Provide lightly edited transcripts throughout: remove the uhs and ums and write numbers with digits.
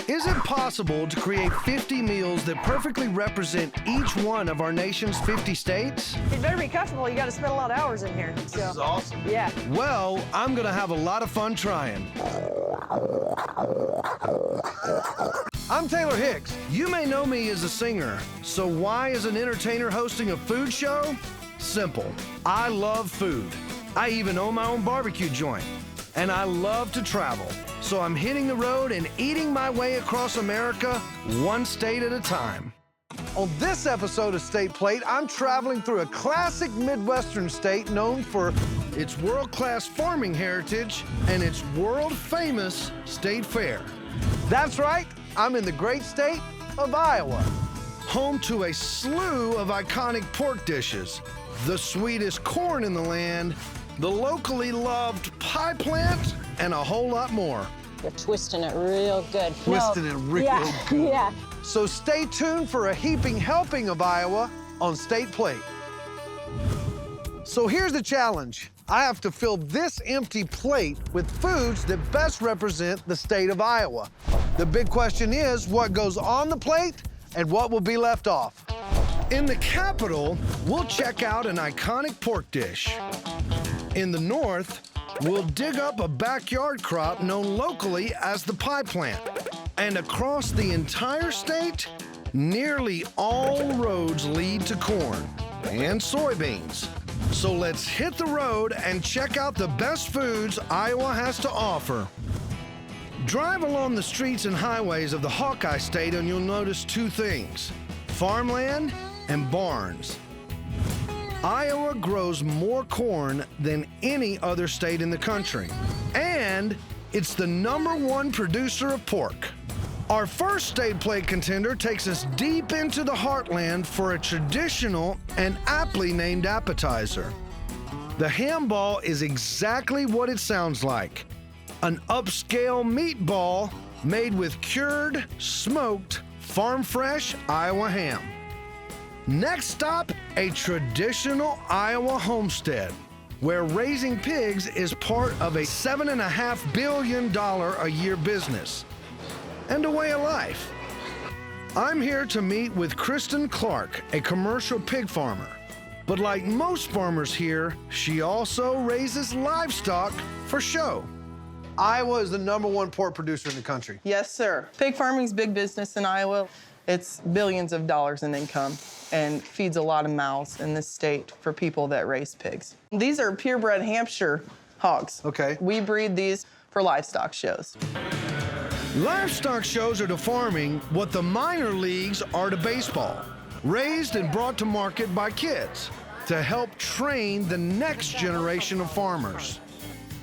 Is it possible to create 50 meals that perfectly represent each one of our nation's 50 states? It better be comfortable. You got to spend a lot of hours in here. So, This is awesome. yeah. Well, I'm gonna have a lot of fun trying. I'm Taylor Hicks. You may know me as a singer. So why is an entertainer hosting a food show? Simple. I love food. I even own my own barbecue joint. And I love to travel. So I'm hitting the road and eating my way across America, one state at a time. On this episode of State Plate, I'm traveling through a classic Midwestern state known for its world-class farming heritage and its world-famous state fair. That's right, I'm in the great state of Iowa, home to a slew of iconic pork dishes, the sweetest corn in the land, the locally loved pie plant, and a whole lot more. You're twisting it real good. Twisting it real good. Yeah. So stay tuned for a heaping helping of Iowa on State Plate. So here's the challenge. I have to fill this empty plate with foods that best represent the state of Iowa. The big question is, what goes on the plate and what will be left off? In the capital, we'll check out an iconic pork dish. In the north, we'll dig up a backyard crop known locally as the pie plant. And across the entire state, nearly all roads lead to corn and soybeans. So let's hit the road and check out the best foods Iowa has to offer. Drive along the streets and highways of the Hawkeye State and you'll notice two things: farmland and barns. Iowa grows more corn than any other state in the country, and it's the #1 producer of pork. Our first State Plate contender takes us deep into the heartland for a traditional and aptly named appetizer. The ham ball is exactly what it sounds like: an upscale meatball made with cured, smoked, farm-fresh Iowa ham. Next stop, a traditional Iowa homestead, where raising pigs is part of a $7.5 billion a year business and a way of life. I'm here to meet with Kristen Clark, a commercial pig farmer. But like most farmers here, she also raises livestock for show. Iowa is the #1 pork producer in the country. Yes, sir. Pig farming's big business in Iowa. It's billions of dollars in income and feeds a lot of mouths in this state for people that raise pigs. These are purebred Hampshire hogs. Okay. We breed these for livestock shows. Livestock shows are to farming what the minor leagues are to baseball. Raised and brought to market by kids to help train the next generation of farmers.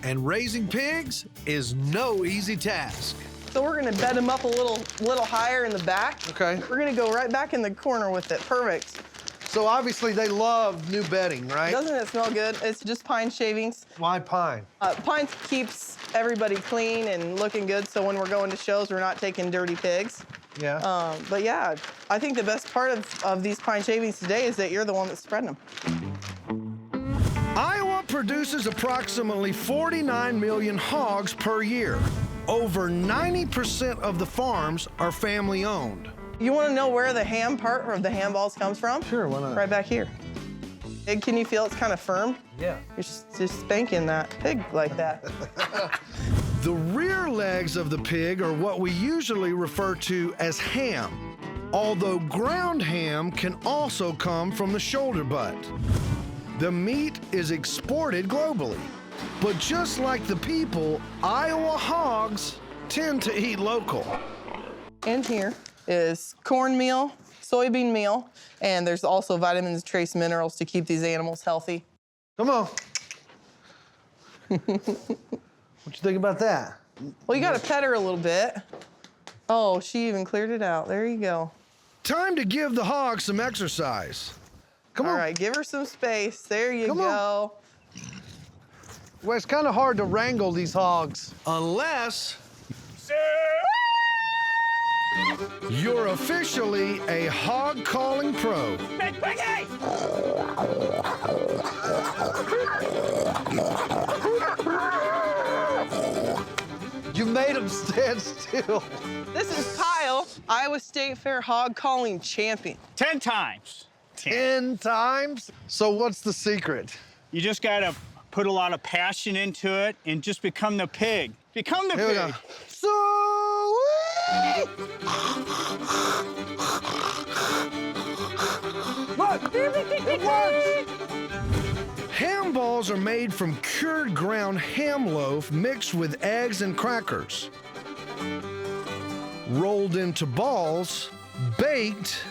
And raising pigs is no easy task. So we're gonna bed them up a little higher in the back. Okay. We're gonna go right back in the corner with it. Perfect. So obviously they love new bedding, right? Doesn't it smell good? It's just pine shavings. Why pine? Pine keeps everybody clean and looking good, so when we're going to shows, we're not taking dirty pigs. Yeah. But yeah, I think the best part of these pine shavings today is that you're the one that's spreading them. Iowa produces approximately 49 million hogs per year. Over 90% of the farms are family owned. You want to know where the ham part of the ham balls comes from? Sure, why not? Right back here. And can you feel it's kind of firm? Yeah. You're just spanking that pig like that. The rear legs of the pig are what we usually refer to as ham, although ground ham can also come from the shoulder butt. The meat is exported globally, but just like the people, Iowa hogs tend to eat local. In here is cornmeal, soybean meal, and there's also vitamins, trace minerals to keep these animals healthy. Come on. What you think about that? Well, you gotta pet her a little bit. Oh, she even cleared it out. There you go. Time to give the hog some exercise. Come on. All right, give her some space. There you Come go. Well, it's kind of hard to wrangle these hogs. Unless you're officially a hog calling pro. You made him stand still. This is Kyle, Iowa State Fair hog calling champion. 10 times. 10 times? So what's the secret? You just gotta put a lot of passion into it and just become the pig. Become the Here we go. pig. So. Look, it works. Ham balls are made from cured ground ham loaf mixed with eggs and crackers. Rolled into balls, baked,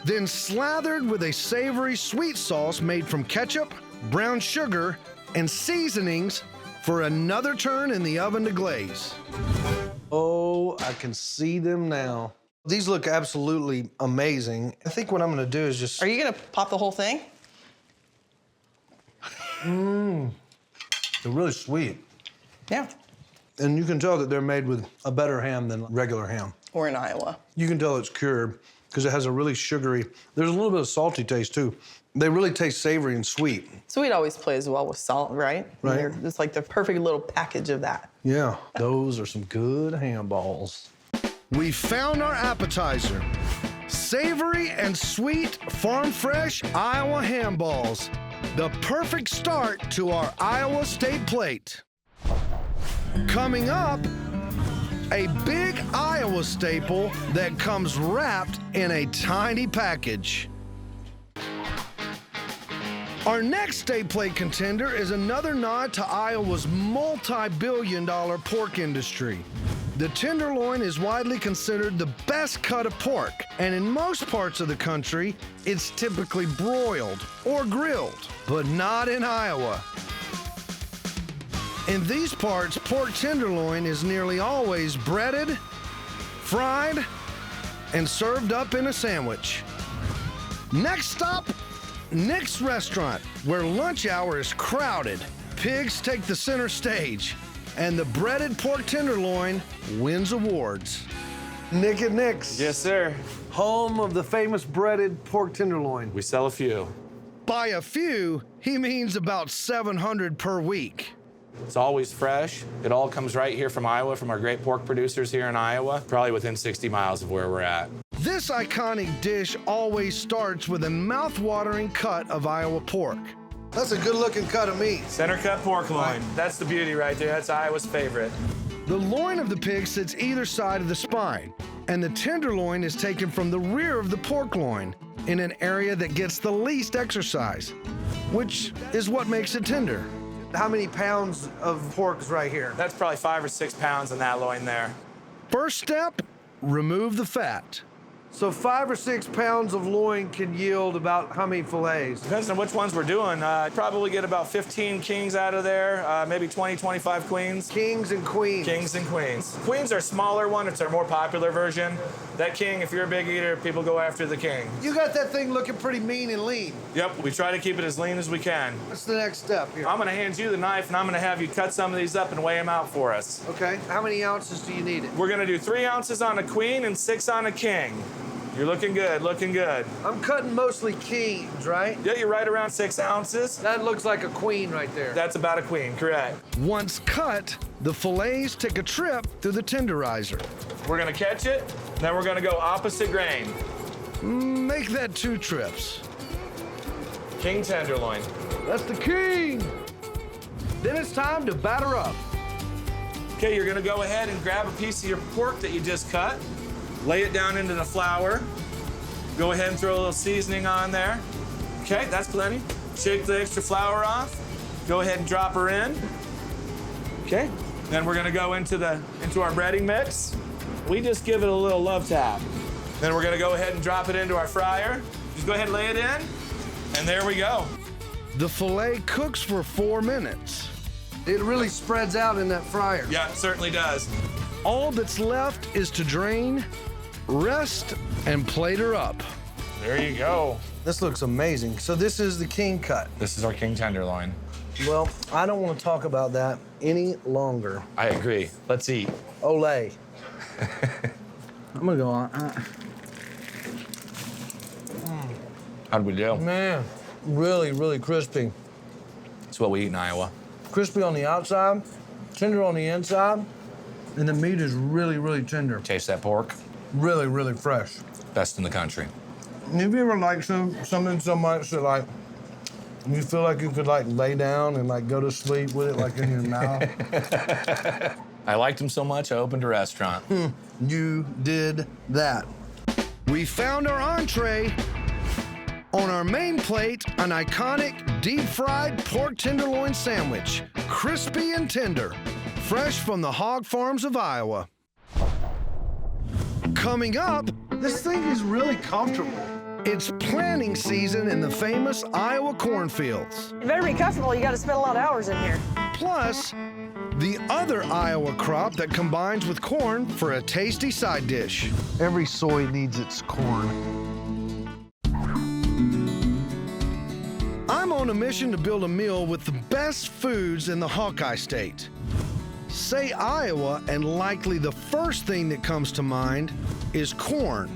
then slathered with a savory sweet sauce made from ketchup, brown sugar, and seasonings for another turn in the oven to glaze. Oh, I can see them now. These look absolutely amazing. I think what I'm gonna do is just... Are you gonna pop the whole thing? They're really sweet. Yeah. And you can tell that they're made with a better ham than regular ham. We're in Iowa. You can tell it's cured because it has a really sugary, there's a little bit of salty taste too. They really taste savory and sweet. Sweet always plays well with salt, right? Right. It's like the perfect little package of that. Yeah, those are some good ham balls. We found our appetizer. Savory and sweet, farm fresh Iowa ham balls. The perfect start to our Iowa State plate. Coming up, a big Iowa staple that comes wrapped in a tiny package. Our next state plate contender is another nod to Iowa's multi-billion-dollar pork industry. The tenderloin is widely considered the best cut of pork, and in most parts of the country, it's typically broiled or grilled, but not in Iowa. In these parts, pork tenderloin is nearly always breaded, fried, and served up in a sandwich. Next stop, Nick's Restaurant, where lunch hour is crowded. Pigs take the center stage, and the breaded pork tenderloin wins awards. Nick at Nick's. Yes, sir. Home of the famous breaded pork tenderloin. We sell a few. By a few, he means about 700 per week. It's always fresh. It all comes right here from Iowa, from our great pork producers here in Iowa, probably within 60 miles of where we're at. This iconic dish always starts with a mouth-watering cut of Iowa pork. That's a good-looking cut of meat. Center cut pork loin. That's the beauty right there. That's Iowa's favorite. The loin of the pig sits either side of the spine, and the tenderloin is taken from the rear of the pork loin in an area that gets the least exercise, which is what makes it tender. How many pounds of pork is right here? That's probably 5 or 6 pounds in that loin there. First step, remove the fat. So 5 or 6 pounds of loin can yield about how many fillets? Depends on which ones we're doing. Probably get about 15 kings out of there, maybe 20, 25 queens. Kings and queens. Kings and queens. Queens are a smaller one. It's our more popular version. That king, if you're a big eater, people go after the king. You got that thing looking pretty mean and lean. Yep, we try to keep it as lean as we can. What's the next step here? I'm gonna hand you the knife and I'm gonna have you cut some of these up and weigh them out for us. Okay, how many ounces do you need it? We're gonna do 3 ounces on a queen and 6 on a king. You're looking good, looking good. I'm cutting mostly kings, right? Yeah, you're right around 6 ounces. That looks like a queen right there. That's about a queen, correct. Once cut, the fillets take a trip through the tenderizer. We're gonna catch it, then we're gonna go opposite grain. Make that 2 trips. King tenderloin. That's the king. Then it's time to batter up. Okay, you're gonna go ahead and grab a piece of your pork that you just cut, lay it down into the flour. Go ahead and throw a little seasoning on there. Okay, that's plenty. Shake the extra flour off. Go ahead and drop her in. Okay, then we're gonna go into our breading mix. We just give it a little love tap. Then we're gonna go ahead and drop it into our fryer. Just go ahead and lay it in, and there we go. The fillet cooks for 4 minutes. It really spreads out in that fryer. Yeah, it certainly does. All that's left is to drain, rest, and plate her up. There you go. This looks amazing. So this is the king cut. This is our king tenderloin. Well, I don't want to talk about that any longer. I agree. Let's eat. Olay. I'm gonna go on. How'd we do? Man, really, really crispy. It's what we eat in Iowa. Crispy on the outside, tender on the inside. And the meat is really, really tender. Taste that pork. Really, really fresh. Best in the country. Have you ever liked something so much that like you feel like you could like lay down and like go to sleep with it like in your mouth? I liked them so much, I opened a restaurant. You did that. We found our entree. On our main plate, an iconic deep-fried pork tenderloin sandwich, crispy and tender, fresh from the hog farms of Iowa. Coming up, this thing is really comfortable. It's planting season in the famous Iowa cornfields. You better be comfortable. You got to spend a lot of hours in here. Plus, the other Iowa crop that combines with corn for a tasty side dish. Every soy needs its corn. I'm on a mission to build a meal with the best foods in the Hawkeye State. Say Iowa, and likely the first thing that comes to mind is corn.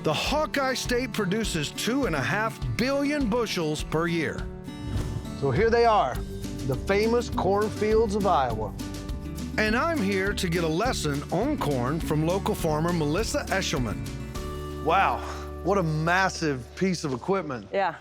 The Hawkeye State produces 2.5 billion bushels per year. So here they are, the famous cornfields of Iowa. And I'm here to get a lesson on corn from local farmer Melissa Eshelman. Wow, what a massive piece of equipment. Yeah,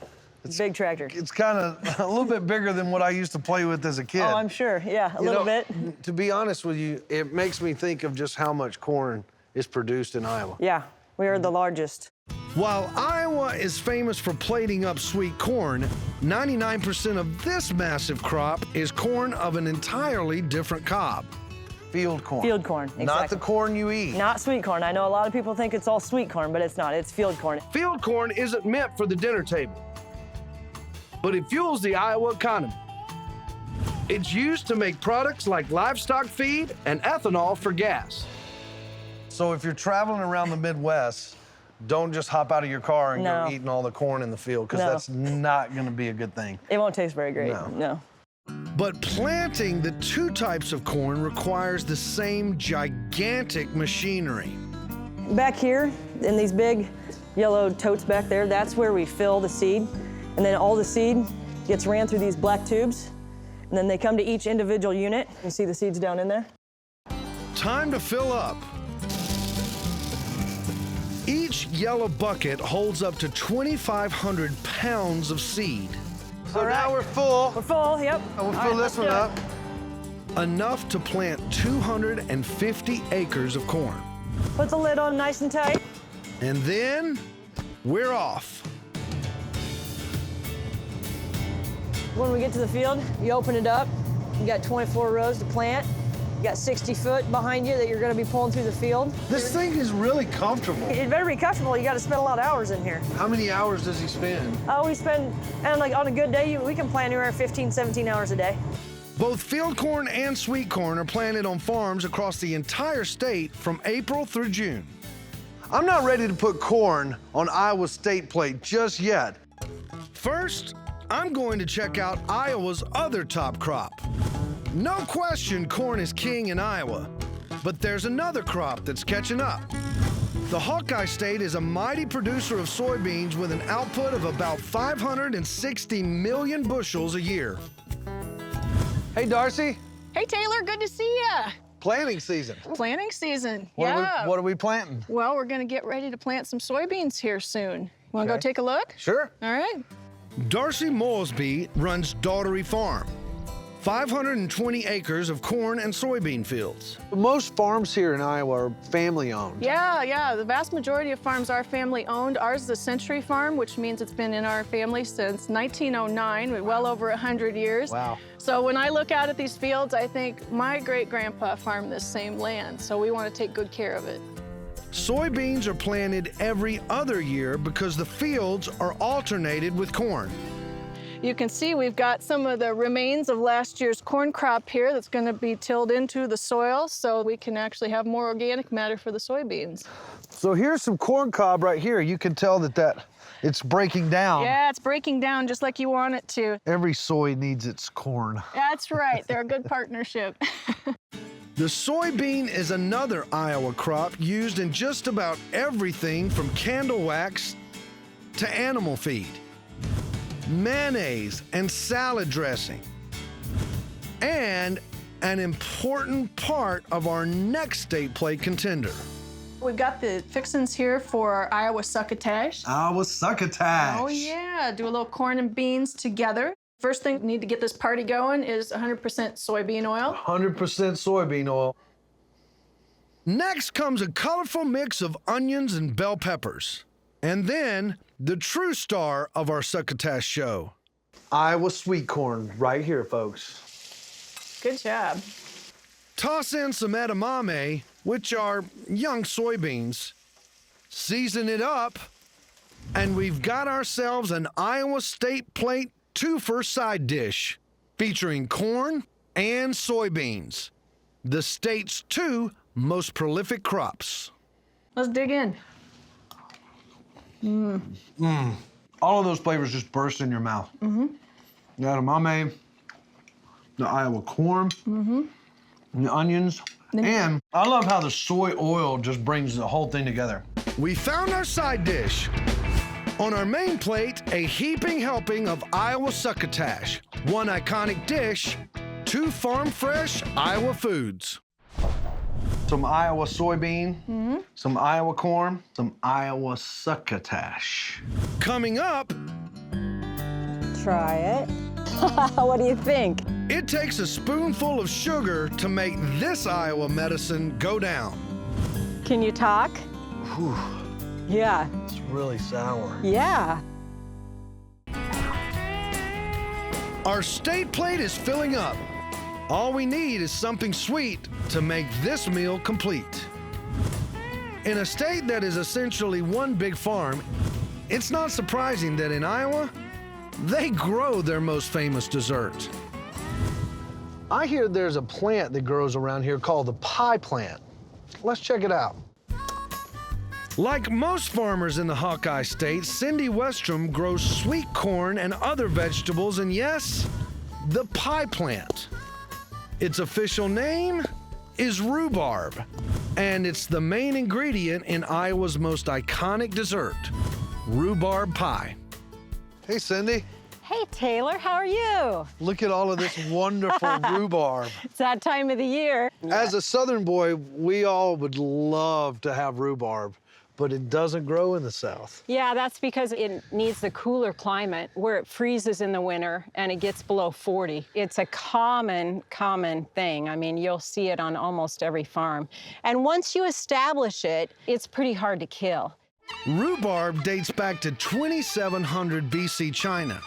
big tractor. It's kind of a little bit bigger than what I used to play with as a kid. Oh, I'm sure. Yeah, a little bit. To be honest with you, it makes me think of just how much corn is produced in Iowa. Yeah, we are the largest. While Iowa is famous for plating up sweet corn, 99% of this massive crop is corn of an entirely different cob. Field corn. Field corn, exactly. Not the corn you eat. Not sweet corn. I know a lot of people think it's all sweet corn, but it's not. It's field corn. Field corn isn't meant for the dinner table, but it fuels the Iowa economy. It's used to make products like livestock feed and ethanol for gas. So if you're traveling around the Midwest, don't just hop out of your car and No. go eating all the corn in the field, because No. that's not going to be a good thing. It won't taste very great. No. No. But planting the two types of corn requires the same gigantic machinery. Back here, in these big yellow totes back there, that's where we fill the seed. And then all the seed gets ran through these black tubes. And then they come to each individual unit. You see the seeds down in there? Time to fill up. Each yellow bucket holds up to 2,500 pounds of seed. So now we're full. We're full, yep. We'll All fill right, this let's one do it. up. Enough to plant 250 acres of corn. Put the lid on nice and tight. And then we're off. When we get to the field, you open it up. You got 24 rows to plant. You got 60 foot behind you that you're gonna be pulling through the field. This thing is really comfortable. It better be comfortable. You gotta spend a lot of hours in here. How many hours does he spend? Oh, we spend, and like on a good day, we can plant anywhere 15, 17 hours a day. Both field corn and sweet corn are planted on farms across the entire state from April through June. I'm not ready to put corn on Iowa's state plate just yet. First, I'm going to check out Iowa's other top crop. No question corn is king in Iowa, but there's another crop that's catching up. The Hawkeye State is a mighty producer of soybeans with an output of about 560 million bushels a year. Hey, Darcy. Hey, Taylor, good to see ya. Planting season. Planting season, What yeah. are we planting? Well, we're gonna get ready to plant some soybeans here soon. Wanna go Okay. take a look? Sure. All right. Darcy Mosby runs Daughtery Farm, 520 acres of corn and soybean fields. Most farms here in Iowa are family-owned. Yeah, the vast majority of farms are family-owned. Ours is a century farm, which means it's been in our family since 1909, well over 100 years. Wow. So when I look out at these fields, I think my great-grandpa farmed this same land, so we want to take good care of it. Soybeans are planted every other year because the fields are alternated with corn. You can see we've got some of the remains of last year's corn crop here that's going to be tilled into the soil so we can actually have more organic matter for the soybeans. So here's some corn cob right here. You can tell that it's breaking down. Yeah, it's breaking down just like you want it to. Every soy needs its corn. That's right. They're a good partnership. The soybean is another Iowa crop used in just about everything from candle wax to animal feed, mayonnaise and salad dressing, and an important part of our next state plate contender. We've got the fixins here for our Iowa succotash. Iowa succotash. Oh yeah, do a little corn and beans together. First thing we need to get this party going is 100% soybean oil. 100% soybean oil. Next comes a colorful mix of onions and bell peppers. And then the true star of our succotash show. Iowa sweet corn right here, folks. Good job. Toss in some edamame, which are young soybeans. Season it up, and we've got ourselves an Iowa State Plate twofer side dish featuring corn and soybeans, the state's two most prolific crops. Let's dig in. All of those flavors just burst in your mouth. The edamame, the Iowa corn, and the onions. And I love how the soy oil just brings the whole thing together. We found our side dish. On our main plate, a heaping helping of Iowa succotash, one iconic dish, two farm-fresh Iowa foods. Some Iowa soybean, some Iowa corn, some Iowa succotash. Coming up, Try it. What do you think? it takes a spoonful of sugar to make this Iowa medicine go down. Can you talk? Whew, Yeah. it's really sour. Yeah. Our state plate is filling up. All we need is something sweet to make this meal complete. In a state that is essentially one big farm, it's not surprising that in Iowa, they grow their most famous dessert. I hear there's a plant that grows around here called the pie plant. Let's check it out. Like most farmers in the Hawkeye State, Cindy Westrom grows sweet corn and other vegetables, and yes, the pie plant. Its official name is rhubarb, and it's the main ingredient in Iowa's most iconic dessert, rhubarb pie. Hey, Cindy. Hey, Taylor, how are you? Look at all of this wonderful rhubarb. It's that time of the year. As a Southern boy, we all would love to have rhubarb, but it doesn't grow in the South. Yeah, that's because it needs the cooler climate where it freezes in the winter and it gets below 40. It's a common thing. I mean, you'll see it on almost every farm. And once you establish it, it's pretty hard to kill. Rhubarb dates back to 2700 BC China.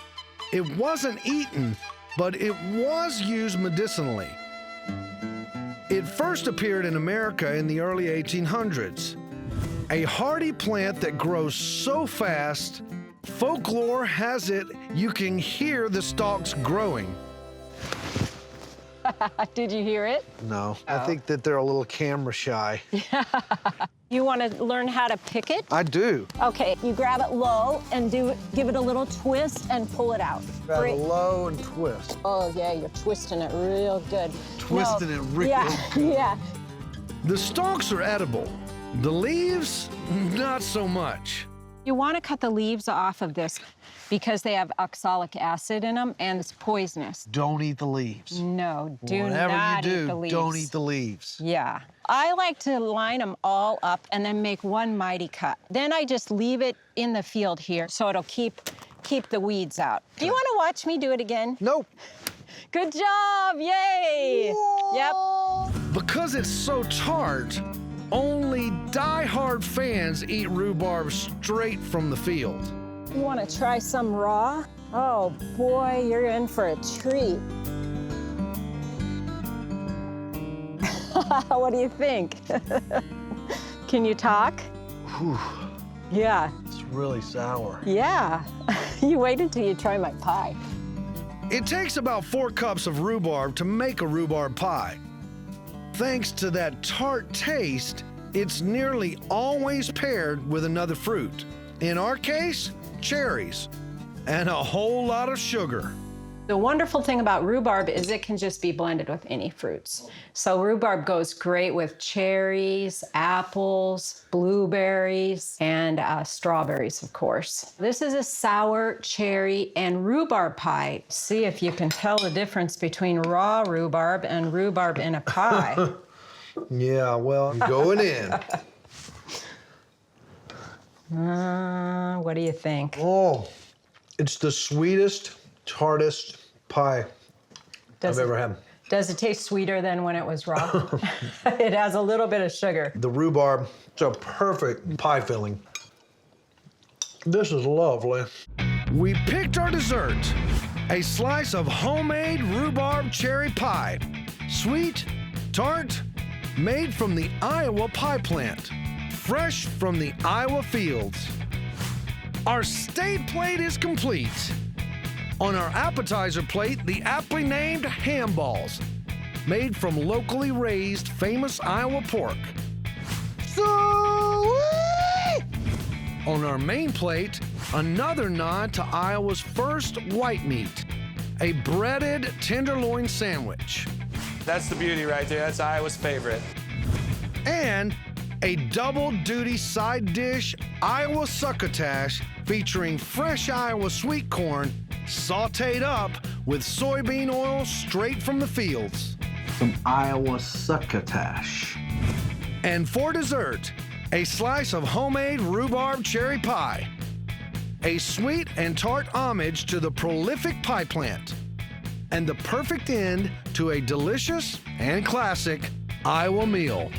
It wasn't eaten, but it was used medicinally. It first appeared in America in the early 1800s. A hardy plant that grows so fast, folklore has it you can hear the stalks growing. Did you hear it? No, I think that they're a little camera shy. You want to learn how to pick it? I do. Okay, you grab it low and give it a little twist and pull it out. Grab it low and twist. Oh, yeah, you're twisting it real good. Twisting it real Yeah, good. yeah. The stalks are edible. The leaves, not so much. You want to cut the leaves off of this because they have oxalic acid in them and it's poisonous. Don't eat the leaves. No, do Whatever not you eat do, the leaves. don't eat the leaves. Yeah. I like to line them all up and then make one mighty cut. Then I just leave it in the field here so it'll keep the weeds out. Do you want to watch me do it again? Nope. Good job, yay! Yep. Because it's so tart, only die-hard fans eat rhubarb straight from the field. You want to try some raw? Oh boy, you're in for a treat. What do you think? Can you talk? Whew, Yeah. it's really sour. Yeah. You wait until you try my pie. It takes about 4 cups of rhubarb to make a rhubarb pie. Thanks to that tart taste, it's nearly always paired with another fruit. In our case, cherries, and a whole lot of sugar. The wonderful thing about rhubarb is it can just be blended with any fruits. So rhubarb goes great with cherries, apples, blueberries, and strawberries, of course. This is a sour cherry and rhubarb pie. See if you can tell the difference between raw rhubarb and rhubarb in a pie. Yeah, well, I'm going in. What do you think? Oh, it's the sweetest, tartest pie I've ever had. Does it taste sweeter than when it was raw? It has a little bit of sugar. The rhubarb, it's a perfect pie filling. This is lovely. We picked our dessert, a slice of homemade rhubarb cherry pie. Sweet, tart, made from the Iowa pie plant, fresh from the Iowa fields. Our state plate is complete. On our appetizer plate, the aptly named ham balls, made from locally raised famous Iowa pork. Sweet! On our main plate, another nod to Iowa's first white meat, a breaded tenderloin sandwich. That's the beauty right there. That's Iowa's favorite. And a double-duty side dish Iowa succotash featuring fresh Iowa sweet corn sauteed up with soybean oil straight from the fields. Some Iowa succotash. And for dessert, a slice of homemade rhubarb cherry pie. A sweet and tart homage to the prolific pie plant. And the perfect end to a delicious and classic Iowa meal.